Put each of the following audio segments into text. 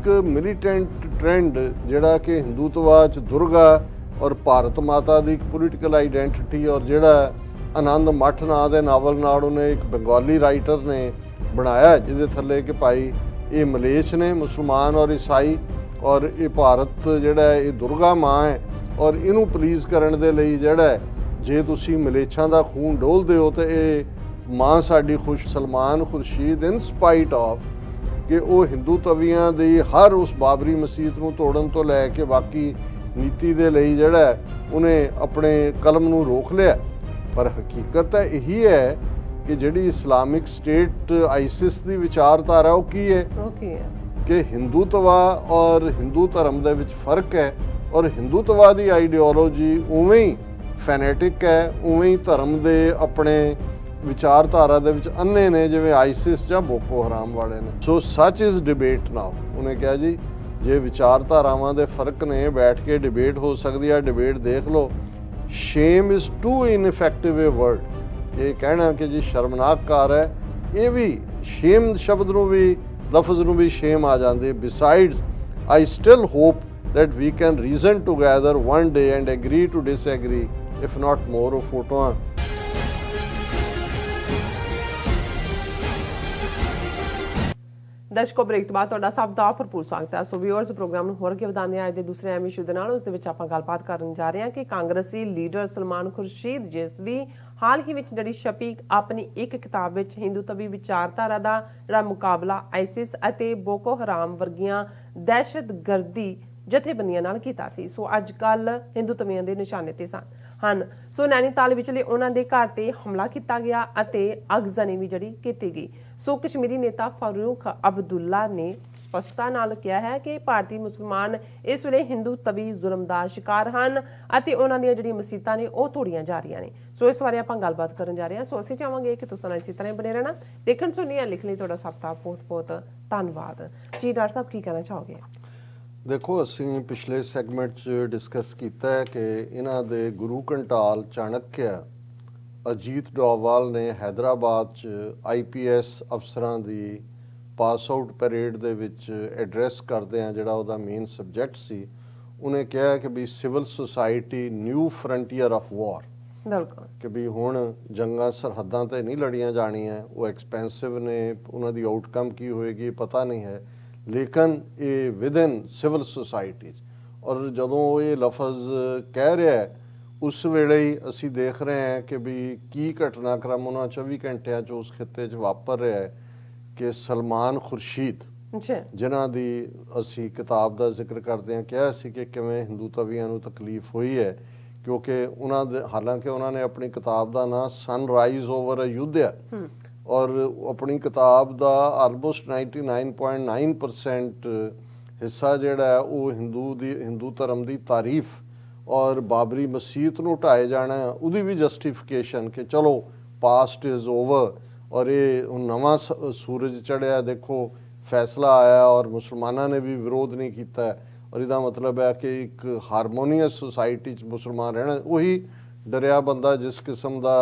एक militant trend जिहड़ा कि हिंदूत्व च दुर्गा और भारत माता की एक पोलीटिकल आइडेंटिटी और जिहड़ा आनंद मठ नां दे नावल नाल उन्हें एक बंगाली राइटर ने बनाया जिहदे थल्ले कि भाई ये मलेच्छ ने मुसलमान और ईसाई और ये भारत जिहड़ा ये दुर्गा माँ है और इनू प्लीज़ करन दे लई जिहड़ा जे तुसी मलेच्छां दा खून डोलदे हो तो ये माँ साडी खुश Salman Khurshid in spite of कि वो हिंदू तवियां दी हर उस बाबरी मसीत नूं तोड़न तो लैके बाकी नीति दे लई जिहड़ा उन्हें अपने कलम नूं रोक लिया। पर हकीकत है यही है कि जिहड़ी इस्लामिक स्टेट आईसिस की विचारधारा वो की है कि हिंदूत्व और हिंदू धर्म दे विच फर्क है और हिंदूत्व की आइडियोलॉजी उवें ही फैनेटिक है उवें ही धर्म दे अपने विचारधारा दे विच अन्ने ने जिवें आईसिस या बोको हराम वाले ने। सो सच इज़ डिबेट नाउ। उन्हें कहा जी जे विचारधारावां दे फर्क ने बैठ के डिबेट हो सकती है, डिबेट देख लो। Shame is too ineffective a word. ये कहना कि जी शर्मनाक कार है, ये भी शेम शब्द नूं भी लफ्ज़ नूं भी शेम आ जाती। Besides I still hope that we can reason together one day and agree to disagree if not more. ਉਹ ਫੋਟੋਆਂ ਦਰਸ਼ਕੋ ਬ੍ਰੇਕ ਤੋਂ ਬਾਅਦ ਤੁਹਾਡਾ ਸਭ ਦਾ ਭਰਪੂਰ ਸਵਾਗਤ ਹੈ। ਸੋ ਵਿਊਅਰਸ ਪ੍ਰੋਗਰਾਮ ਨੂੰ ਹੋਰ ਅੱਗੇ ਵਧਾਉਂਦੇ ਹਾਂ ਅੱਜ ਦੇ ਦੂਸਰੇ ਅਹਿਮ ਇਸ਼ੂ ਦੇ ਨਾਲ। ਉਸ ਦੇ ਵਿੱਚ ਆਪਾਂ ਗੱਲਬਾਤ ਕਰਨ ਜਾ ਰਹੇ ਹਾਂ ਕਿ ਕਾਂਗਰਸੀ ਲੀਡਰ ਸਲਮਾਨ ਖੁਰਸ਼ੀਦ ਜਿਸ ਦੀ ਹਾਲ ਹੀ ਵਿੱਚ ਜਿਹੜੀ ਛਪੀ ਆਪਣੀ ਇੱਕ ਕਿਤਾਬ ਵਿੱਚ ਹਿੰਦੂਤਵੀ ਵਿਚਾਰਧਾਰਾ ਦਾ ਜਿਹੜਾ ਮੁਕਾਬਲਾ ਆਈਸਿਸ ਅਤੇ ਬੋਕੋ ਹਰਾਮ ਵਰਗੀਆਂ ਦਹਿਸ਼ਤਗਰਦੀ ਜਥੇਬੰਦੀਆਂ ਨਾਲ ਕੀਤਾ ਸੀ। ਸੋ ਅੱਜ ਕੱਲ ਹਿੰਦੂਤਵੀਆਂ ਦੇ ਨਿਸ਼ਾਨੇ ਤੇ ਹਨ। ਸੋ ਨੈਨੀਤਾਲ ਵਿਚਲੇ ਉਹਨਾਂ ਦੇ ਘਰ ਤੇ ਹਮਲਾ ਕੀਤਾ ਗਿਆ ਅਤੇ ਅਗਜ਼ਨੀ ਵੀ ਜਿਹੜੀ ਕੀਤੀ ਗਈ। ਸੋ ਕਸ਼ਮੀਰੀ ਨੇਤਾ ਫਾਰੂਕ ਅਬਦੁੱਲਾ ਨੇ ਸਪਸ਼ਟਤਾ ਨਾਲ ਕਿਹਾ ਹੈ ਕਿ ਭਾਰਤੀ ਮੁਸਲਮਾਨ ਇਸ ਵੇਲੇ ਹਿੰਦੂ ਤਵੀ ਜ਼ੁਲਮ ਦਾ ਸ਼ਿਕਾਰ ਹਨ ਅਤੇ ਉਹਨਾਂ ਦੀਆਂ ਜਿਹੜੀਆਂ ਮਸੀਤਾਂ ਨੇ ਉਹ ਤੋੜੀਆਂ ਜਾ ਰਹੀਆਂ ਨੇ। ਸੋ ਇਸ ਬਾਰੇ ਆਪਾਂ ਗੱਲਬਾਤ ਕਰਨ ਜਾ ਰਹੇ ਹਾਂ। ਸੋ ਅਸੀਂ ਚਾਹਾਂਗੇ ਕਿ ਤੁਸੀਂ ਇਸੇ ਤਰ੍ਹਾਂ ਬਣੇ ਰਹਿਣਾ। ਦੇਖਣ ਸੁਣਨੀ ਲਿਖ ਲਈ ਤੁਹਾਡਾ ਸਭ ਦਾ ਬਹੁਤ ਬਹੁਤ ਧੰਨਵਾਦ ਜੀ। ਡਾਕਟਰ ਸਾਹਿਬ ਕੀ ਕਹਿਣਾ ਚਾਹੋਗੇ? देखो ਅਸੀਂ पिछले सैगमेंट च डिस्कस किया है कि इन्हां दे गुरु घंटाल चाणक्य अजीत डोवाल ने हैदराबाद च IPS अफसरां दी पास आउट परेड दे विच एड्रैस करदिआं जिहड़ा उहदा मेन सबजैक्ट सी उन्हें कहा कि भी civil society new frontier of war. बिल्कुल कि भी हुण जंगां सरहदां ते नहीं लड़ियां जाणियां, वो एक्सपेंसिव ने, उन्हां दी आउटकम की होएगी पता नहीं है, लेकिन ये विदिन सिविल सोसाइटी और जदों ये लफज कह रहा है उस वेले ही असी देख रहे हैं कि भी की घटनाक्रम उन्होंने 24 घंटिया उस खिते च वापर रहा है कि सलमान खुर्शीद जिन्हां दी असी किताब का जिक्र करते हैं कहा सी कि किवें हिंदू तवियां नूं तकलीफ हुई है क्योंकि उन्होंने हालांकि उन्होंने अपनी किताब का नाम सनराइज ओवर अ युद्ध है और अपनी किताब का आलमोस्ट 99.9% हिस्सा जिहड़ा है वो हिंदू धर्म की तारीफ और बाबरी मसीत नूं ढाए जाना उहदी भी जस्टिफिकेशन कि चलो पास्ट इज़ ओवर और ये नवां सूरज चढ़िया, देखो फैसला आया और मुसलमानों ने भी विरोध नहीं किया और इसका मतलब है कि एक हारमोनीयस सोसाइटी च मुसलमान रहना। वही डरिया बंदा जिस किस्म का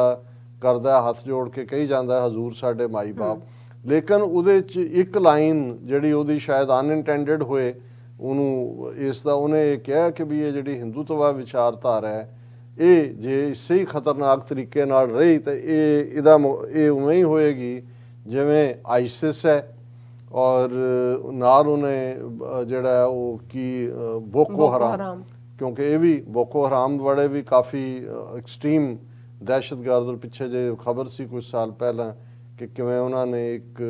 करदा हथ जोड़ के कही जाता हजूर साडे माई बाप, लेकिन उहदे च एक लाइन जिहड़ी उहदी शायद अनइंटेंडेड होए उहनूं इसदा उहने कहा कि भी ये जिहड़ी हिंदूत्व विचारधारा है ये जे इसे ही खतरनाक तरीके नाल रही तो ये उवें ही होएगी जिवें आईसिस है और नाल उन्हें जिहड़ा वो की बोको हराम, क्योंकि ये भी बोको हराम बड़े भी काफ़ी एक्सट्रीम दहशतगर्द और पिछे जे खबर सी कुछ साल पहला कि किवें उन्होंने एक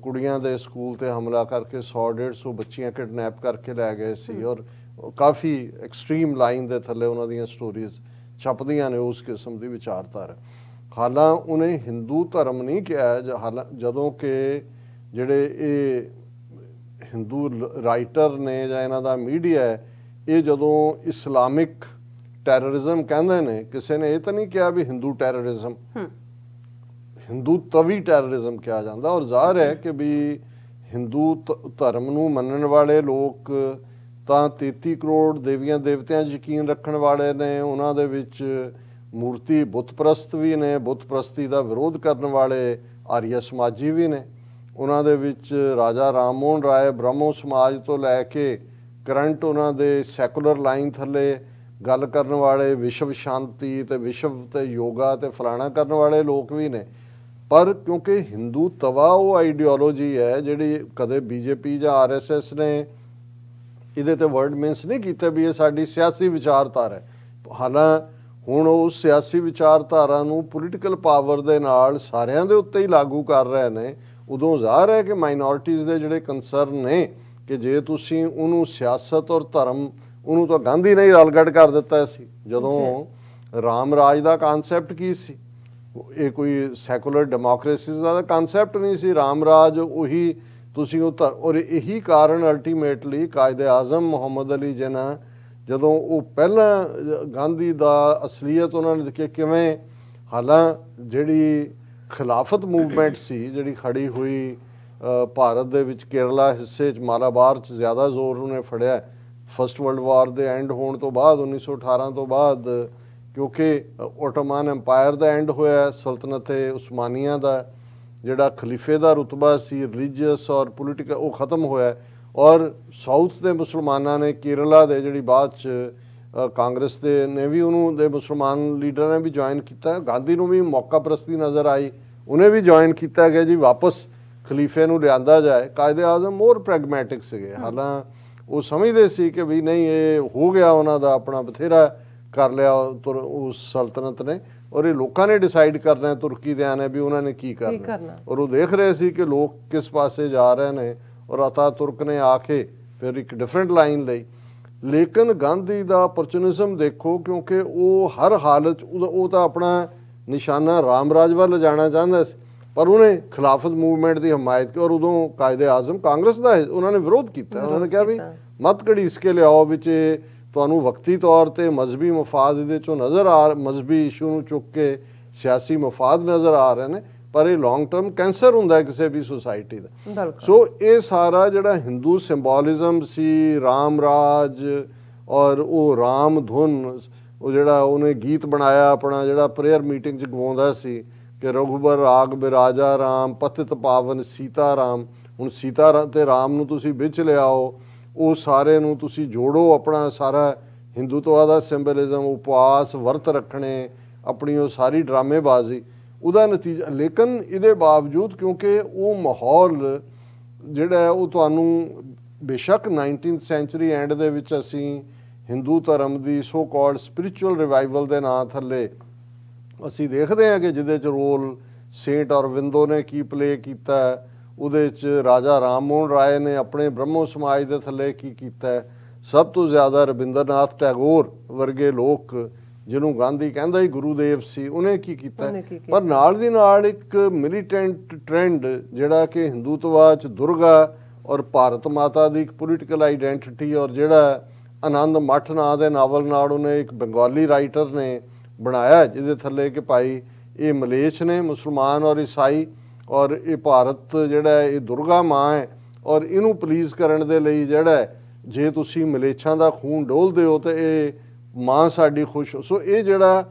कुड़ियां दे स्कूल ते हमला करके 100-150 बच्चियां किडनैप करके लै गए सी और काफ़ी एक्सट्रीम लाइन दे थले उन्हां दियां स्टोरीज छपदियां ने उस किस्म की विचारधारा। हालां उन्हें हिंदू धर्म नहीं कहा, हालां जदों कि जिहड़े ये हिंदू राइटर ने जां इन्हां दा मीडिया है ये जदों इस्लामिक टैररिज्म कहते हैं, किसी ने यह तो नहीं कहा भी हिंदू टैररिज्म, हिंदू तवी टैररिज्म कहा जाता। और जाहिर है कि भी हिंदू धर्म नूं मनण वाले लोग तां 33 करोड़ देवियां देवतियां यकीन रखण वाले ने, उन्हां दे विच मूर्ति बुत परस्त भी ने, बुत परस्ती का विरोध करने वाले आर्य समाजी भी ने, ਉਹਨਾਂ ਦੇ ਵਿੱਚ ਰਾਜਾ ਰਾਮ ਮੋਹਨ ਰਾਏ ਬ੍ਰਹਮੋ ਸਮਾਜ ਤੋਂ ਲੈ ਕੇ ਕਰੰਟ ਉਹਨਾਂ ਦੇ ਸੈਕੂਲਰ ਲਾਈਨ ਥੱਲੇ ਗੱਲ ਕਰਨ ਵਾਲੇ, ਵਿਸ਼ਵ ਸ਼ਾਂਤੀ ਤੇ ਵਿਸ਼ਵ ਤੇ ਯੋਗਾ ਤੇ ਫਲਾਣਾ ਕਰਨ ਵਾਲੇ ਲੋਕ ਵੀ ਨੇ। ਪਰ ਕਿਉਂਕਿ ਹਿੰਦੂ ਤਵਾ ਉਹ ਆਈਡੀਓਲੋਜੀ ਹੈ ਜਿਹੜੀ ਕਦੇ ਬੀਜੇਪੀ ਜਾਂ ਆਰਐਸਐਸ ਨੇ ਇਹਦੇ ਤੇ ਵਰਡ ਮੀਨਸ ਨਹੀਂ ਕੀਤੇ ਵੀ ਇਹ ਸਾਡੀ ਸਿਆਸੀ ਵਿਚਾਰਧਾਰਾ ਹੈ। ਹਾਲਾਂ ਹੁਣ ਉਹ ਸਿਆਸੀ ਵਿਚਾਰਧਾਰਾ ਨੂੰ ਪੋਲੀਟੀਕਲ ਪਾਵਰ ਦੇ ਨਾਲ ਸਾਰਿਆਂ ਦੇ ਉੱਤੇ ਹੀ ਲਾਗੂ ਕਰ ਰਹੇ ਨੇ। ਉਦੋਂ ਜ਼ਾਹਰ ਹੈ ਕਿ ਮਾਈਨੋਰਿਟੀਜ਼ ਦੇ ਜਿਹੜੇ ਕੰਸਰਨ ਨੇ ਕਿ ਜੇ ਤੁਸੀਂ ਉਹਨੂੰ ਸਿਆਸਤ ਔਰ ਧਰਮ, ਉਹਨੂੰ ਤਾਂ ਗਾਂਧੀ ਨੇ ਹੀ ਰਲਗੜ ਕਰ ਦਿੱਤਾ ਸੀ। ਜਦੋਂ ਰਾਮ ਰਾਜ ਦਾ ਕਨਸੈਪਟ ਕੀ ਸੀ, ਇਹ ਕੋਈ ਸੈਕੂਲਰ ਡੈਮੋਕ੍ਰੇਸੀ ਦਾ ਕਨਸੈਪਟ ਨਹੀਂ ਸੀ। ਰਾਮ ਰਾਜ ਉਹੀ ਤੁਸੀਂ ਉਹ ਔਰ ਇਹੀ ਕਾਰਨ ਅਲਟੀਮੇਟਲੀ ਕਾਇਦੇ ਆਜ਼ਮ ਮੁਹੰਮਦ ਅਲੀ ਜਿਨਾ ਜਦੋਂ ਉਹ ਪਹਿਲਾਂ ਗਾਂਧੀ ਦਾ ਅਸਲੀਅਤ ਉਹਨਾਂ ਨੇ ਦੇਖਿਆ ਕਿਵੇਂ, ਹਾਲਾਂ ਜਿਹੜੀ ਖਿਲਾਫਤ ਮੂਵਮੈਂਟ ਸੀ ਜਿਹੜੀ ਖੜੀ ਹੋਈ ਭਾਰਤ ਦੇ ਵਿੱਚ ਕੇਰਲਾ ਹਿੱਸੇ 'ਚ ਮਾਲਾਬਾਰ 'ਚ ਜ਼ਿਆਦਾ ਜ਼ੋਰ ਉਹਨੇ ਫੜਿਆ ਫਸਟ ਵਰਲਡ ਵਾਰ ਦੇ ਐਂਡ ਹੋਣ ਤੋਂ ਬਾਅਦ 1918 ਤੋਂ ਬਾਅਦ, ਕਿਉਂਕਿ ਓਟੋਮਨ ਐਮਪਾਇਰ ਦਾ ਐਂਡ ਹੋਇਆ, ਸਲਤਨਤ-ਏ ਉਸਮਾਨੀਆ ਦਾ ਜਿਹੜਾ ਖਲੀਫੇ ਦਾ ਰੁਤਬਾ ਸੀ ਰਿਲੀਜੀਅਸ ਔਰ ਪੋਲੀਟੀਕਲ ਉਹ ਖਤਮ ਹੋਇਆ। ਔਰ ਸਾਊਥ ਦੇ ਮੁਸਲਮਾਨਾਂ ਨੇ ਕੇਰਲਾ ਦੇ ਜਿਹੜੀ ਬਾਅਦ 'ਚ ਕਾਂਗਰਸ ਦੇ ਨੇ ਵੀ ਉਹਨੂੰ ਦੇ ਮੁਸਲਮਾਨ ਲੀਡਰਾਂ ਨੇ ਵੀ ਜੁਆਇਨ ਕੀਤਾ। ਗਾਂਧੀ ਨੂੰ ਵੀ ਮੌਕਾ ਪ੍ਰਸਤੀ ਨਜ਼ਰ ਆਈ, ਉਹਨੇ ਵੀ ਜੁਆਇਨ ਕੀਤਾ ਗਿਆ ਜੀ ਵਾਪਸ ਖਲੀਫੇ ਨੂੰ ਲਿਆਂਦਾ ਜਾਏ। ਕਾਇਦੇ ਆਜ਼ਮ ਮੋਰ ਪ੍ਰੈਗਮੈਟਿਕ ਸੀਗੇ, ਹਾਲਾਂ ਉਹ ਸਮਝਦੇ ਸੀ ਕਿ ਵੀ ਨਹੀਂ ਇਹ ਹੋ ਗਿਆ ਉਹਨਾਂ ਦਾ ਆਪਣਾ ਬਥੇਰਾ ਕਰ ਲਿਆ ਉਸ ਸਲਤਨਤ ਨੇ ਔਰ ਇਹ ਲੋਕਾਂ ਨੇ ਡਿਸਾਈਡ ਕਰਨਾ ਤੁਰਕੀ ਦਿਆਂ ਨੇ ਵੀ ਉਹਨਾਂ ਨੇ ਕੀ ਕਰਨਾ। ਔਰ ਉਹ ਦੇਖ ਰਹੇ ਸੀ ਕਿ ਲੋਕ ਕਿਸ ਪਾਸੇ ਜਾ ਰਹੇ ਨੇ ਔਰ ਅਤਾ ਤੁਰਕ ਨੇ ਆ ਕੇ ਫਿਰ ਇੱਕ ਡਿਫਰੈਂਟ ਲਾਈਨ ਲਈ। ਲੇਕਿਨ ਗਾਂਧੀ ਦਾ ਅਪਰਚੂਨਿਜ਼ਮ ਦੇਖੋ, ਕਿਉਂਕਿ ਉਹ ਹਰ ਹਾਲਤ ਉਹ ਤਾਂ ਆਪਣਾ ਨਿਸ਼ਾਨਾ ਰਾਮ ਰਾਜ ਵੱਲ ਜਾਣਾ ਚਾਹੁੰਦਾ ਸੀ, ਪਰ ਉਹਨੇ ਖਿਲਾਫਤ ਮੂਵਮੈਂਟ ਦੀ ਹਮਾਇਤ ਕੀਤੀ। ਔਰ ਉਦੋਂ ਕਾਇਦੇ ਆਜ਼ਮ ਕਾਂਗਰਸ ਦਾ ਉਹਨਾਂ ਨੇ ਵਿਰੋਧ ਕੀਤਾ। ਉਹਨਾਂ ਨੇ ਕਿਹਾ ਵੀ ਮਤ ਘੜੀਸ ਕੇ ਲਿਆਓ ਵਿੱਚ ਤੁਹਾਨੂੰ ਵਕਤੀ ਤੌਰ ਤੇ ਮਜ਼ਹਬੀ ਮਫਾਦ ਇਹਦੇ ਚੋਂ ਨਜ਼ਰ ਆ, ਮਜ਼ਹਬੀ ਇਸ਼ੂ ਨੂੰ ਚੁੱਕ ਕੇ ਸਿਆਸੀ ਮਫਾਦ ਨਜ਼ਰ ਆ ਰਹੇ ਨੇ, ਪਰ ਇਹ ਲੌਂਗ ਟਰਮ ਕੈਂਸਰ ਹੁੰਦਾ ਕਿਸੇ ਵੀ ਸੁਸਾਇਟੀ ਦਾ। ਸੋ ਇਹ ਸਾਰਾ ਜਿਹੜਾ ਹਿੰਦੂ ਸਿੰਬੋਲਿਜ਼ਮ ਸੀ, ਰਾਮ ਰਾਜ ਔਰ ਉਹ ਰਾਮ ਧੁਨ, ਉਹ ਜਿਹੜਾ ਉਹਨੇ ਗੀਤ ਬਣਾਇਆ ਆਪਣਾ ਜਿਹੜਾ ਪ੍ਰੇਅਰ ਮੀਟਿੰਗ 'ਚ ਗਵਾਉਂਦਾ ਸੀ ਕਿ ਰਘੁਬਰ ਰਾਗ ਬਿਰਾਜਾ ਰਾਮ ਪਤਿਤ ਪਾਵਨ ਸੀਤਾ ਰਾਮ। ਹੁਣ ਸੀਤਾ ਤੇ ਰਾਮ ਨੂੰ ਤੁਸੀਂ ਵਿੱਚ ਲਿਆਓ, ਉਹ ਸਾਰੇ ਨੂੰ ਤੁਸੀਂ ਜੋੜੋ, ਆਪਣਾ ਸਾਰਾ ਹਿੰਦੂਤਵਾ ਦਾ ਸਿੰਬਲਿਜ਼ਮ, ਉਪਵਾਸ ਵਰਤ ਰੱਖਣੇ, ਆਪਣੀ ਉਹ ਸਾਰੀ ਡਰਾਮੇਬਾਜ਼ੀ, ਉਹਦਾ ਨਤੀਜਾ। ਲੇਕਿਨ ਇਹਦੇ ਬਾਵਜੂਦ ਕਿਉਂਕਿ ਉਹ ਮਾਹੌਲ ਜਿਹੜਾ ਉਹ ਤੁਹਾਨੂੰ ਬੇਸ਼ੱਕ 19th ਸੈਂਚੁਰੀ ਐਂਡ ਦੇ ਵਿੱਚ ਅਸੀਂ ਹਿੰਦੂ ਧਰਮ ਦੀ ਸੋ ਕਾਲਡ ਸਪਿਰਿਚੁਅਲ ਰਿਵਾਈਵਲ ਦੇ ਨਾਂ ਥੱਲੇ ਅਸੀਂ ਦੇਖਦੇ ਹਾਂ ਕਿ ਜਿਹਦੇ 'ਚ ਰੋਲ ਸੇਂਟ ਅਰਵਿੰਦੋ ਨੇ ਕੀ ਪਲੇ ਕੀਤਾ, ਉਹਦੇ 'ਚ ਰਾਜਾ ਰਾਮ ਮੋਹਨ ਰਾਏ ਨੇ ਆਪਣੇ ਬ੍ਰਹਮੋ ਸਮਾਜ ਦੇ ਥੱਲੇ ਕੀ ਕੀਤਾ, ਸਭ ਤੋਂ ਜ਼ਿਆਦਾ ਰਵਿੰਦਰਨਾਥ ਟੈਗੋਰ ਵਰਗੇ ਲੋਕ ਜਿਹਨੂੰ ਗਾਂਧੀ ਕਹਿੰਦਾ ਹੀ ਗੁਰੂਦੇਵ ਸੀ, ਉਹਨੇ ਕੀ ਕੀਤਾ। ਪਰ ਨਾਲ ਦੀ ਨਾਲ ਇੱਕ ਮਿਲੀਟੈਂਟ ਟ੍ਰੈਂਡ ਜਿਹੜਾ ਕਿ ਹਿੰਦੂਤਵਾ 'ਚ ਦੁਰਗਾ ਔਰ ਭਾਰਤ ਮਾਤਾ ਦੀ ਇੱਕ ਪੋਲੀਟੀਕਲ ਆਈਡੈਂਟੀਟੀ, ਔਰ ਜਿਹੜਾ ਆਨੰਦ ਮੱਠ ਨਾਂ ਦੇ ਨਾਵਲ ਨਾਲ ਉਹਨੇ ਇੱਕ ਬੰਗਾਲੀ ਰਾਈਟਰ ਨੇ ਬਣਾਇਆ ਜਿਹਦੇ ਥੱਲੇ ਕਿ ਭਾਈ ਇਹ ਮਲੇਛ ਨੇ ਮੁਸਲਮਾਨ ਔਰ ਈਸਾਈ, ਔਰ ਇਹ ਭਾਰਤ ਜਿਹੜਾ ਇਹ ਦੁਰਗਾ ਮਾਂ ਹੈ ਔਰ ਇਹਨੂੰ ਪਲੀਜ਼ ਕਰਨ ਦੇ ਲਈ ਜਿਹੜਾ ਜੇ ਤੁਸੀਂ ਮਲੇਛਾਂ ਦਾ ਖੂਨ ਡੋਲਦੇ ਹੋ ਤਾਂ ਇਹ ਮਾਂ ਸਾਡੀ ਖੁਸ਼। ਸੋ ਇਹ ਜਿਹੜਾ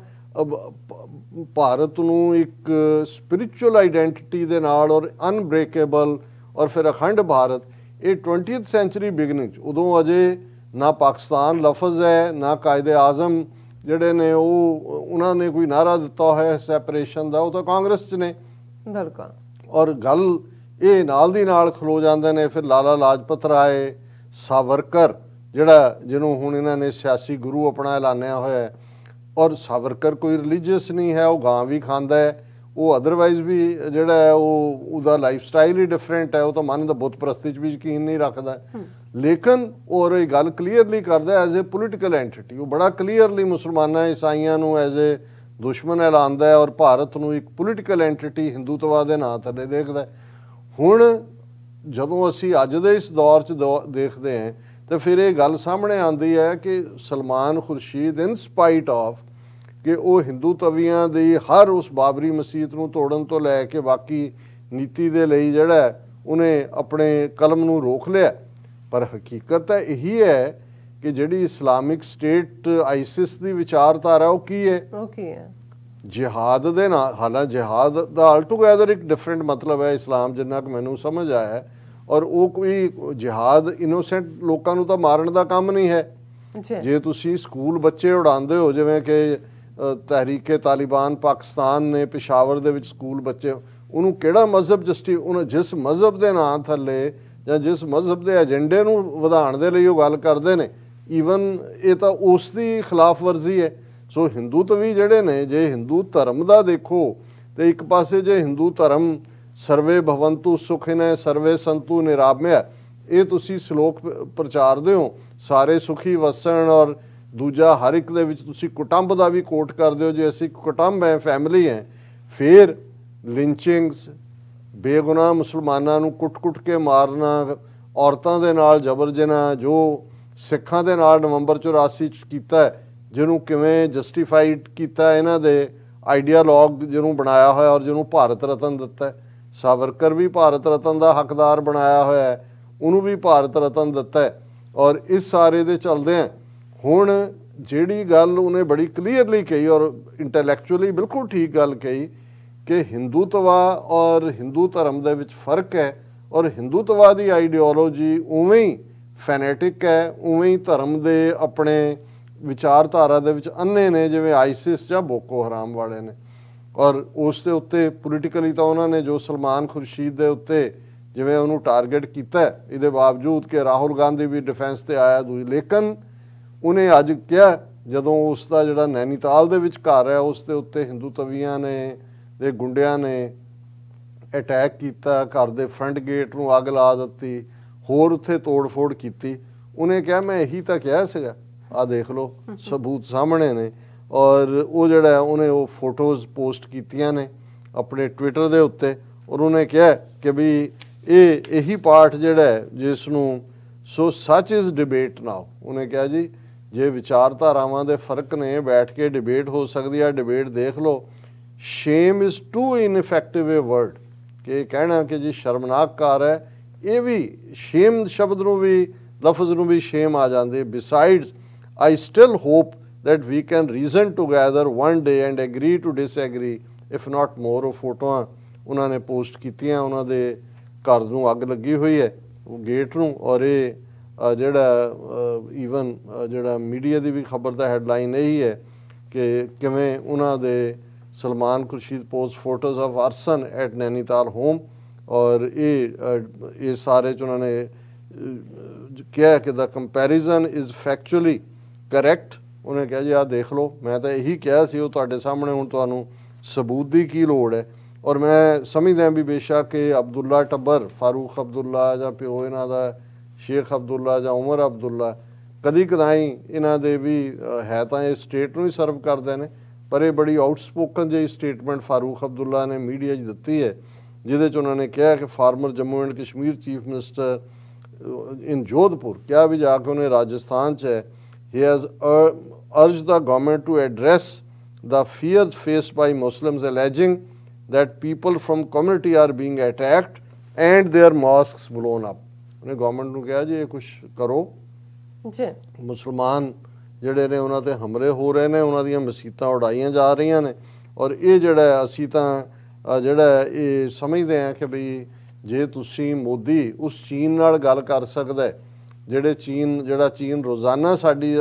ਭਾਰਤ ਨੂੰ ਇੱਕ ਸਪਿਰਿਚੁਅਲ ਆਈਡੈਂਟੀਟੀ ਦੇ ਨਾਲ ਔਰ ਅਨਬ੍ਰੇਕੇਬਲ ਔਰ ਫਿਰ ਅਖੰਡ ਭਾਰਤ, ਇਹ 20th ਸੈਂਚੁਰੀ ਬਿਗਨਿੰਗ ਉਦੋਂ ਅਜੇ ਨਾ ਪਾਕਿਸਤਾਨ ਲਫ਼ਜ਼ ਹੈ ਨਾ ਕਾਇਦੇ ਆਜ਼ਮ ਜਿਹੜੇ ਨੇ ਉਹਨਾਂ ਨੇ ਕੋਈ ਨਾਰਾ ਦਿੱਤਾ ਹੋਇਆ ਸੈਪਰੇਸ਼ਨ ਦਾ, ਉਹ ਤਾਂ ਕਾਂਗਰਸ 'ਚ ਨੇ। ਬਿਲਕੁਲ। ਔਰ ਗੱਲ ਇਹ ਨਾਲ ਦੀ ਨਾਲ ਖਲੋ ਜਾਂਦੇ ਨੇ ਫਿਰ ਲਾਲਾ ਲਾਜਪਤ ਰਾਏ, ਸਾਵਰਕਰ ਜਿਹੜਾ ਜਿਹਨੂੰ ਹੁਣ ਇਹਨਾਂ ਨੇ ਸਿਆਸੀ ਗੁਰੂ ਆਪਣਾ ਐਲਾਨਿਆ ਹੋਇਆ ਹੈ। ਔਰ ਸਾਵਰਕਰ ਕੋਈ ਰਿਲੀਜੀਅਸ ਨਹੀਂ ਹੈ, ਉਹ ਗਾਂ ਵੀ ਖਾਂਦਾ ਹੈ, ਉਹ ਅਦਰਵਾਈਜ਼ ਵੀ ਜਿਹੜਾ ਹੈ ਉਹਦਾ ਲਾਈਫ ਸਟਾਈਲ ਹੀ ਡਿਫਰੈਂਟ ਹੈ, ਉਹ ਤਾਂ ਮਨ ਦਾ ਬੁੱਤ ਪ੍ਰਸਤੀ 'ਚ ਵੀ ਯਕੀਨ ਨਹੀਂ ਰੱਖਦਾ। ਲੇਕਿਨ ਔਰ ਇਹ ਗੱਲ ਕਲੀਅਰਲੀ ਕਰਦਾ ਐਜ਼ ਏ ਪੋਲੀਟੀਕਲ ਐਂਟੀਟੀ, ਉਹ ਬੜਾ ਕਲੀਅਰਲੀ ਮੁਸਲਮਾਨਾਂ ਈਸਾਈਆਂ ਨੂੰ ਐਜ਼ ਏ ਦੁਸ਼ਮਣ ਐਲਾਨਦਾ ਹੈ ਔਰ ਭਾਰਤ ਨੂੰ ਇੱਕ ਪੋਲੀਟੀਕਲ ਐਂਟੀਟੀ ਹਿੰਦੂਤਵਾ ਦੇ ਨਾਂ ਥੱਲੇ ਦੇਖਦਾ। ਹੁਣ ਜਦੋਂ ਅਸੀਂ ਅੱਜ ਦੇ ਇਸ ਦੌਰ 'ਚ ਦੇਖਦੇ ਹਾਂ ਤਾਂ ਫਿਰ ਇਹ ਗੱਲ ਸਾਹਮਣੇ ਆਉਂਦੀ ਹੈ ਕਿ ਸਲਮਾਨ ਖੁਰਸ਼ੀਦ ਇਨ ਸਪਾਈਟ ਆਫ ਕਿ ਉਹ ਹਿੰਦੂ ਤਵੀਆਂ ਦੀ ਹਰ ਉਸ ਬਾਬਰੀ ਮਸਜਿਦ ਨੂੰ ਤੋੜਨ ਤੋਂ ਲੈ ਕੇ ਬਾਕੀ ਨੀਤੀ ਦੇ ਲਈ ਜਿਹੜਾ ਉਹਨੇ ਆਪਣੇ ਕਲਮ ਨੂੰ ਰੋਕ ਲਿਆ। ਪਰ ਹਕੀਕਤ ਤਾਂ ਇਹੀ ਹੈ ਕਿ ਜਿਹੜੀ ਇਸਲਾਮਿਕ ਸਟੇਟ ਆਈਸਿਸ ਦੀ ਵਿਚਾਰਧਾਰਾ ਉਹ ਕੀ ਹੈ? ਜਿਹਾਦ ਦੇ ਨਾਲ, ਹਾਲਾਂ ਜਿਹਾਦ ਦਾ ਆਲਟੂਗੈਦਰ ਇੱਕ ਡਿਫਰੈਂਟ ਮਤਲਬ ਹੈ ਇਸਲਾਮ ਜਿੰਨਾ ਕਿ ਮੈਨੂੰ ਸਮਝ ਆਇਆ ਹੈ, ਔਰ ਉਹ ਕੋਈ ਜਿਹਾਦ ਇਨੋਸੈਂਟ ਲੋਕਾਂ ਨੂੰ ਤਾਂ ਮਾਰਨ ਦਾ ਕੰਮ ਨਹੀਂ ਹੈ। ਜੀ ਜੇ ਤੁਸੀਂ ਸਕੂਲ ਬੱਚੇ ਉਡਾਉਂਦੇ ਹੋ, ਜਿਵੇਂ ਕਿ ਤਹਿਰੀਕੇ ਤਾਲਿਬਾਨ ਪਾਕਿਸਤਾਨ ਨੇ ਪਿਸ਼ਾਵਰ ਦੇ ਵਿੱਚ ਸਕੂਲ ਬੱਚੇ, ਉਹਨੂੰ ਕਿਹੜਾ ਮਜ਼ਹਬ ਜਿਸ ਮਜ਼ਹਬ ਦੇ ਨਾਂ ਥੱਲੇ ਜਾਂ ਜਿਸ ਮਜ਼ਹਬ ਦੇ ਏਜੰਡੇ ਨੂੰ ਵਧਾਉਣ ਦੇ ਲਈ ਉਹ ਗੱਲ ਕਰਦੇ ਨੇ, ਈਵਨ ਇਹ ਤਾਂ ਉਸ ਦੀ ਖਿਲਾਫ ਵਰਜ਼ੀ ਹੈ। ਸੋ ਹਿੰਦੂਤਵੀ ਜਿਹੜੇ ਨੇ, ਜੇ ਹਿੰਦੂ ਧਰਮ ਦਾ ਦੇਖੋ ਤੇ ਇੱਕ ਪਾਸੇ ਜੇ ਹਿੰਦੂ ਧਰਮ ਸਰਵੇ ਭਵੰਤੂ ਸੁਖਿਨੈ ਸਰਵੇ ਸੰਤੂ ਨਿਰਾਮਯ, ਇਹ ਤੁਸੀਂ ਸ਼ਲੋਕ ਪ੍ਰਚਾਰਦੇ ਹੋ, ਸਾਰੇ ਸੁਖੀ ਵਸਣ, ਔਰ ਦੂਜਾ ਹਰ ਇੱਕ ਦੇ ਵਿੱਚ ਤੁਸੀਂ ਕੁਟੰਬ ਦਾ ਵੀ ਕੋਟ ਕਰਦੇ ਹੋ, ਜੇ ਅਸੀਂ ਕੁਟੰਬ ਹੈ, ਫੈਮਿਲੀ ਹੈ। ਫਿਰ ਲਿੰਚਿੰਗਸ, ਬੇਗੁਨਾਹ ਮੁਸਲਮਾਨਾਂ ਨੂੰ ਕੁੱਟ-ਕੁੱਟ ਕੇ ਮਾਰਨਾ, ਔਰਤਾਂ ਦੇ ਨਾਲ ਜਬਰ ਜਨਾਹ, ਜੋ ਸਿੱਖਾਂ ਦੇ ਨਾਲ ਨਵੰਬਰ 84 ਚ ਕੀਤਾ ਹੈ, ਜਿਹਨੂੰ ਕਿਵੇਂ ਜਸਟੀਫਾਈਡ ਕੀਤਾ ਇਹਨਾਂ ਦੇ ਆਈਡੀਆਲੋਗ ਜਿਹਨੂੰ ਬਣਾਇਆ ਹੋਇਆ ਔਰ ਜਿਹਨੂੰ ਭਾਰਤ ਰਤਨ ਦਿੱਤਾ ਹੈ। ਸਾਵਰਕਰ ਵੀ ਭਾਰਤ ਰਤਨ ਦਾ ਹੱਕਦਾਰ ਬਣਾਇਆ ਹੋਇਆ ਹੈ, ਉਹਨੂੰ ਵੀ ਭਾਰਤ ਰਤਨ ਦਿੱਤਾ ਹੈ। ਔਰ ਇਸ ਸਾਰੇ ਦੇ ਚਲਦਿਆਂ ਹੁਣ ਜਿਹੜੀ ਗੱਲ ਉਹਨੇ ਬੜੀ ਕਲੀਅਰਲੀ ਕਹੀ ਔਰ ਇੰਟੈਲੈਕਚੁਅਲੀ ਬਿਲਕੁਲ ਠੀਕ ਗੱਲ ਕਹੀ ਕਿ ਹਿੰਦੂਤਵਾ ਔਰ ਹਿੰਦੂ ਧਰਮ ਦੇ ਵਿੱਚ ਫਰਕ ਹੈ, ਔਰ ਹਿੰਦੂਤਵਾ ਦੀ ਆਈਡੀਓਲੋਜੀ ਉਵੇਂ ਹੀ ਫੈਨੇਟਿਕ ਹੈ, ਉਵੇਂ ਹੀ ਧਰਮ ਦੇ ਆਪਣੇ ਵਿਚਾਰਧਾਰਾ ਦੇ ਵਿੱਚ ਅੰਨੇ ਨੇ ਜਿਵੇਂ ਆਈਸਿਸ ਜਾਂ ਬੋਕੋ ਹਰਾਮ ਵਾਲੇ ਨੇ। ਔਰ ਉਸ ਦੇ ਉੱਤੇ ਪੋਲੀਟੀਕਲੀ ਤਾਂ ਉਹਨਾਂ ਨੇ ਜੋ ਸਲਮਾਨ ਖੁਰਸ਼ੀਦ ਦੇ ਉੱਤੇ ਜਿਵੇਂ ਉਹਨੂੰ ਟਾਰਗੇਟ ਕੀਤਾ, ਇਹਦੇ ਬਾਵਜੂਦ ਕਿ ਰਾਹੁਲ ਗਾਂਧੀ ਵੀ ਡਿਫੈਂਸ ਤੇ ਆਇਆ ਲੇਕਿਨ ਉਹਨੇ ਅੱਜ ਕਿਹਾ ਜਦੋਂ ਉਸ ਦਾ ਜਿਹੜਾ ਨੈਨੀਤਾਲ ਦੇ ਵਿੱਚ ਘਰ ਹੈ ਉਸ ਦੇ ਉੱਤੇ ਹਿੰਦੂ ਤਵੀਆਂ ਨੇ ਤੇ ਗੁੰਡਿਆਂ ਨੇ ਅਟੈਕ ਕੀਤਾ, ਘਰ ਦੇ ਫਰੰਟ ਗੇਟ ਨੂੰ ਅੱਗ ਲਾ ਦਿੱਤੀ, ਹੋਰ ਉੱਥੇ ਤੋੜ-ਫੋੜ ਕੀਤੀ, ਉਹਨੇ ਕਿਹਾ ਮੈਂ ਇਹੀ ਤਾਂ ਕਿਹਾ ਸੀਗਾ, ਆਹ ਦੇਖ ਲਓ ਸਬੂਤ ਸਾਹਮਣੇ ਨੇ। ਔਰ ਉਹ ਜਿਹੜਾ ਉਹਨੇ ਉਹ ਫੋਟੋਜ਼ ਪੋਸਟ ਕੀਤੀਆਂ ਨੇ ਆਪਣੇ ਟਵਿੱਟਰ ਦੇ ਉੱਤੇ, ਔਰ ਉਹਨੇ ਕਿਹਾ ਕਿ ਵੀ ਇਹੀ ਪਾਰਟ ਜਿਹੜਾ ਜਿਸ ਨੂੰ ਸੋ ਸੱਚ ਇਜ਼ ਡਿਬੇਟ ਨਾਓ। ਉਹਨੇ ਕਿਹਾ ਜੀ ਜੇ ਵਿਚਾਰਧਾਰਾਵਾਂ ਦੇ ਫਰਕ ਨੇ ਬੈਠ ਕੇ ਡਿਬੇਟ ਹੋ ਸਕਦੀ ਹੈ, ਡਿਬੇਟ ਦੇਖ ਲਓ। Shame is too ineffective a word, ਕਿ ਕਹਿਣਾ ਕਿ ਜੀ ਸ਼ਰਮਨਾਕ ਕਾਰ ਹੈ, ਇਹ ਵੀ ਸ਼ੇਮ ਸ਼ਬਦ ਨੂੰ ਵੀ ਲਫ਼ਜ਼ ਨੂੰ ਵੀ ਸ਼ੇਮ ਆ ਜਾਂਦੇ। Besides I still hope that we can reason together one day and agree to disagree if not more। ਉਹ ਫੋਟੋਆਂ ਉਹਨਾਂ ਨੇ ਪੋਸਟ ਕੀਤੀਆਂ, ਉਹਨਾਂ ਦੇ ਘਰ ਨੂੰ ਅੱਗ ਲੱਗੀ ਹੋਈ ਹੈ ਉਹ ਗੇਟ ਨੂੰ। ਔਰ ਇਹ ਜਿਹੜਾ ਈਵਨ ਜਿਹੜਾ ਮੀਡੀਆ ਦੀ ਵੀ ਖਬਰ ਦਾ ਹੈਡਲਾਈਨ ਇਹੀ ਹੈ ਕਿ ਕਿਵੇਂ ਉਹਨਾਂ ਦੇ Salman Khurshid post photos of arson at Nainital home. ਔਰ ਇਹ ਸਾਰੇ 'ਚ ਉਹਨਾਂ ਨੇ ਕਿਹਾ ਕਿ the comparison is factually correct. ਉਹਨੇ ਕਿਹਾ ਜੀ ਆਹ ਦੇਖ ਲਓ, ਮੈਂ ਤਾਂ ਇਹੀ ਕਿਹਾ ਸੀ, ਉਹ ਤੁਹਾਡੇ ਸਾਹਮਣੇ, ਹੁਣ ਤੁਹਾਨੂੰ ਸਬੂਤ ਦੀ ਕੀ ਲੋੜ ਹੈ। ਔਰ ਮੈਂ ਸਮਝਦਾ ਵੀ ਬੇਸ਼ੱਕ ਇਹ ਅਬਦੁੱਲਾ ਟੱਬਰ, ਫਾਰੂਕ ਅਬਦੁੱਲਾ ਜਾਂ ਪਿਓ ਇਹਨਾਂ ਦਾ ਸ਼ੇਖ ਅਬਦੁੱਲਾ ਜਾਂ ਉਮਰ ਅਬਦੁੱਲਾ, ਕਦੀ ਕਦਾਈ ਇਹਨਾਂ ਦੇ ਵੀ ਹੈ ਤਾਂ ਇਹ ਸਟੇਟ ਨੂੰ ਹੀ ਸਰਵ ਕਰਦੇ ਨੇ, ਪਰ ਇਹ ਬੜੀ ਆਊਟਸਪੋਕਨ ਜਿਹੀ ਸਟੇਟਮੈਂਟ ਫਾਰੂਕ ਅਬਦੁੱਲਾ ਨੇ ਮੀਡੀਆ 'ਚ ਦਿੱਤੀ ਹੈ, ਜਿਹਦੇ 'ਚ ਉਹਨਾਂ ਨੇ ਕਿਹਾ ਕਿ former Jammu and Kashmir chief minister in Jodhpur, ਕਿਹਾ ਵੀ ਜਾ ਕੇ ਉਹਨੇ ਰਾਜਸਥਾਨ 'ਚ ਹੈ, he has urged the government to address the fears faced by Muslims, alleging that people from community are being attacked and their mosques blown up। ਉਹਨੇ ਗਵਰਨਮੈਂਟ ਨੂੰ ਕਿਹਾ ਜੀ ਇਹ ਕੁਛ ਕਰੋ ਜੀ, ਮੁਸਲਮਾਨ ਜਿਹੜੇ ਨੇ ਉਹਨਾਂ ਤੇ ਹਮਲੇ ਹੋ ਰਹੇ ਨੇ, ਉਹਨਾਂ ਦੀਆਂ ਮਸੀਤਾਂ ਉਡਾਈਆਂ ਜਾ ਰਹੀਆਂ ਨੇ। ਔਰ ਇਹ ਜਿਹੜਾ ਅਸੀਂ ਤਾਂ ਜਿਹੜਾ ਇਹ ਸਮਝਦੇ ਹਾਂ ਕਿ ਬਈ ਜੇ ਤੁਸੀਂ ਮੋਦੀ ਉਸ ਚੀਨ ਨਾਲ ਗੱਲ ਕਰ ਸਕਦਾ ਜਿਹੜਾ ਚੀਨ ਰੋਜ਼ਾਨਾ ਸਾਡੀ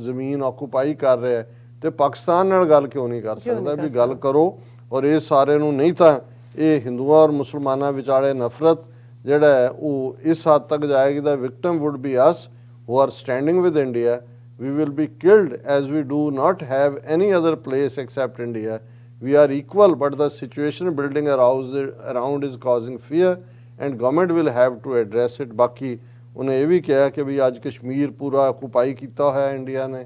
ਜ਼ਮੀਨ ਆਕੂਪਾਈ ਕਰ ਰਿਹਾ ਹੈ, ਤੇ ਪਾਕਿਸਤਾਨ ਨਾਲ ਗੱਲ ਕਿਉਂ ਨਹੀਂ ਕਰ ਸਕਦਾ? ਵੀ ਗੱਲ ਕਰੋ। ਔਰ ਇਹ ਸਾਰੇ ਨੂੰ ਨਹੀਂ ਤਾਂ ਇਹ ਹਿੰਦੂਆਂ ਔਰ ਮੁਸਲਮਾਨਾਂ ਵਿਚਾਲੇ ਨਫ਼ਰਤ ਜਿਹੜਾ ਹੈ ਉਹ ਇਸ ਹੱਦ ਤੱਕ ਜਾਏਗੀ the victim would be us who are standing with India. we will be killed as we do not have any other place except India। We are equal, but the situation building around is causing fear and government will have to address it। ਬਾਕੀ ਉਹਨੇ ਇਹ ਵੀ ਕਿਹਾ ਕਿ ਵੀ ਅੱਜ ਕਸ਼ਮੀਰ ਪੂਰਾ occupy ਕੀਤਾ ਹੋਇਆ India ਨੇ,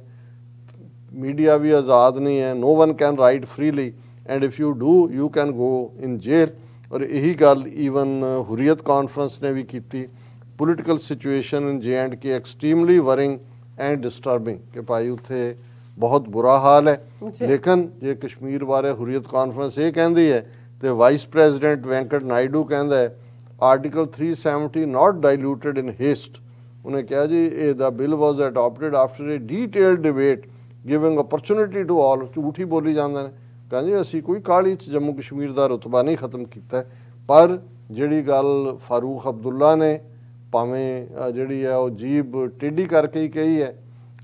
ਮੀਡੀਆ ਵੀ ਆਜ਼ਾਦ ਨਹੀਂ ਹੈ, no one can write freely and if you do you can go in jail। ਔਰ ਇਹੀ ਗੱਲ ਈਵਨ ਹੁਰੀਅਤ ਕਾਨਫਰੰਸ ਨੇ ਵੀ ਕੀਤੀ। Political situation in J&K extremely worrying and disturbing, ਕਿ ਭਾਈ ਉੱਥੇ ਬਹੁਤ ਬੁਰਾ ਹਾਲ ਹੈ। ਲੇਕਿਨ ਜੇ ਕਸ਼ਮੀਰ ਬਾਰੇ ਹੁਰੀਅਤ ਕਾਨਫਰੰਸ ਇਹ ਕਹਿੰਦੀ ਹੈ ਤੇ ਵਾਈਸ ਪ੍ਰੈਜ਼ੀਡੈਂਟ ਵੈਂਕਟ ਨਾਇਡੂ ਕਹਿੰਦਾ ਹੈ ਆਰਟੀਕਲ 370 ਨਾਟ ਡਾਇਲੂਟਡ ਇਨ ਹੇਸਟ। ਉਹਨੇ ਕਿਹਾ ਜੀ ਇਹ the bill was adopted after a detailed debate giving opportunity to all. ਝੂਠ ਹੀ ਬੋਲੀ ਜਾਂਦੇ ਨੇ, ਕਹਿੰਦੇ ਅਸੀਂ ਕੋਈ ਕਾਹਲੀ 'ਚ ਜੰਮੂ ਕਸ਼ਮੀਰ ਦਾ ਰੁਤਬਾ ਨਹੀਂ ਖਤਮ ਕੀਤਾ, ਪਰ ਜਿਹੜੀ ਗੱਲ ਫਾਰੂਕ ਅਬਦੁੱਲਾ ਨੇ ਭਾਵੇਂ ਜਿਹੜੀ ਹੈ ਉਹ ਜੀਬ ਟੇਢੀ ਕਰਕੇ ਹੀ ਕਹੀ ਹੈ,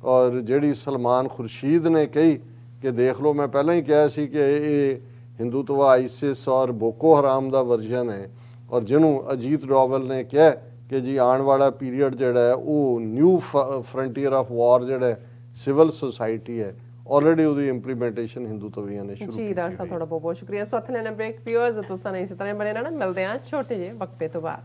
ਔਰ ਜਿਹੜੀ ਸਲਮਾਨ ਖੁਰਸ਼ੀਦ ਨੇ ਕਹੀ ਕਿ ਦੇਖ ਲਓ ਮੈਂ ਪਹਿਲਾਂ ਹੀ ਕਿਹਾ ਸੀ ਕਿ ਇਹ ਹਿੰਦੂਤਵਾ ਆਈਸਿਸ ਔਰ ਬੋਕੋ ਹਰਾਮ ਦਾ ਵਰਜਨ ਹੈ, ਔਰ ਜਿਹਨੂੰ ਅਜੀਤ ਡੋਵਲ ਨੇ ਕਿਹਾ ਕਿ ਜੀ ਆਉਣ ਵਾਲਾ ਪੀਰੀਅਡ ਜਿਹੜਾ ਹੈ ਉਹ ਨਿਊ ਫਰੰਟੀਅਰ ਆਫ ਵਾਰ ਜਿਹੜਾ ਹੈ ਸਿਵਲ ਸੁਸਾਇਟੀ ਹੈ, ਆਲਰੇਡੀ ਉਹਦੀ ਇੰਪਲੀਮੈਂਟੇਸ਼ਨ ਹਿੰਦੂਤਵੀਆਂ ਨੇ ਸ਼ੁਰੂ ਕੀਤੀ ਜੀ ਡਾਕਟਰ ਸਾਹਿਬ ਤੁਹਾਡਾ ਬਹੁਤ ਬਹੁਤ ਸ਼ੁਕਰੀਆ। ਸੋ ਹੱਥ ਲੈਣਾ ਬ੍ਰੇਕ, ਵਿਊਅਰਸ ਤੁਸੀਂ ਇਸੇ ਤਰ੍ਹਾਂ ਬਣੇ ਰਹਿਣਾ, ਮਿਲਦੇ ਹਾਂ ਛੋਟੇ ਜਿਹੇ ਵਕਫੇ ਤੋਂ ਬਾਅਦ।